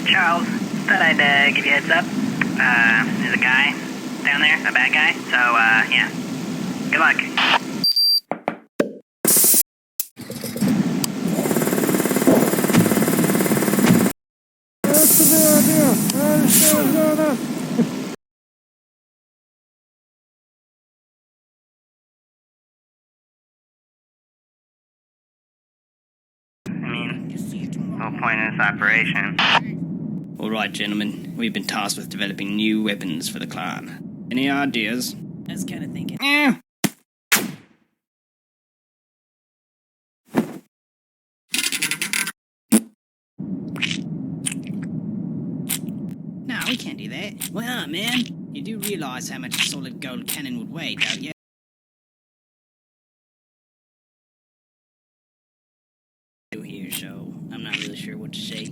Charles, thought I'd give you a heads up. There's a guy down there, a bad guy. So, yeah. Good luck. The whole point of this operation. All right, gentlemen. We've been tasked with developing new weapons for the clan. Any ideas? I was kind of thinking. No, we can't do that. Why not, man? You do realize how much a solid gold cannon would weigh, don't you? Here, so I'm not really sure what to say.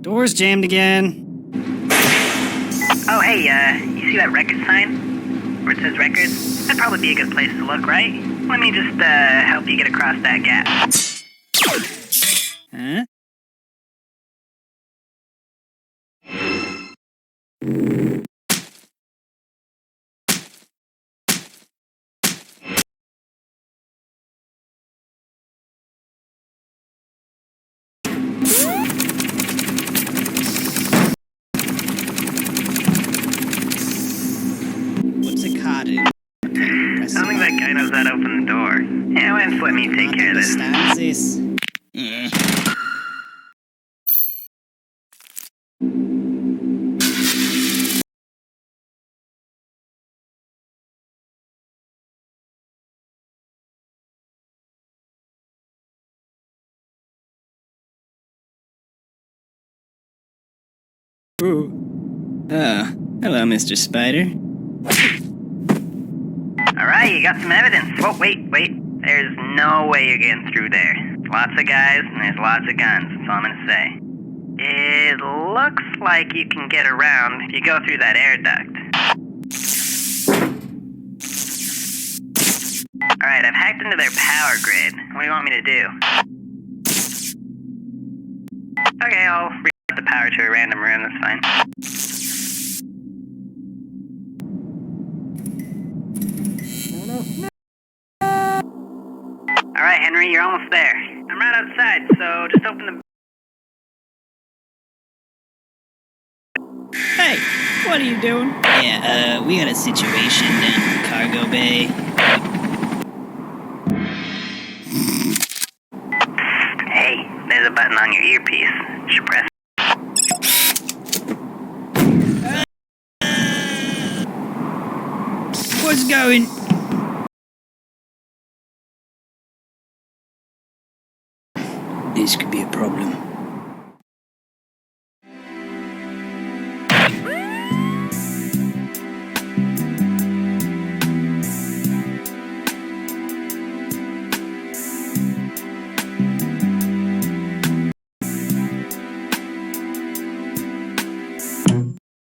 Door's jammed again. Oh, hey, you see that record sign? Where it says records? That'd probably be a good place to look, right? Let me just, help you get across that gap. Huh? What's a card in? I don't think that guy knows how to open the door. Yeah, why don't let me take care of this? Understands this? Yeah. Ooh. Hello, Mr. Spider. Alright, you got some evidence. Whoa, wait. There's no way you're getting through there. Lots of guys, and there's lots of guns, that's all I'm gonna say. It looks like you can get around if you go through that air duct. Alright, I've hacked into their power grid. What do you want me to do? Okay, I'll reroute the power to a random room, that's fine. Alright, Henry, you're almost there. I'm right outside, so just open the... Hey, what are you doing? Yeah, we got a situation down in the cargo bay. Hey, there's a button on your earpiece. You should press. What's going?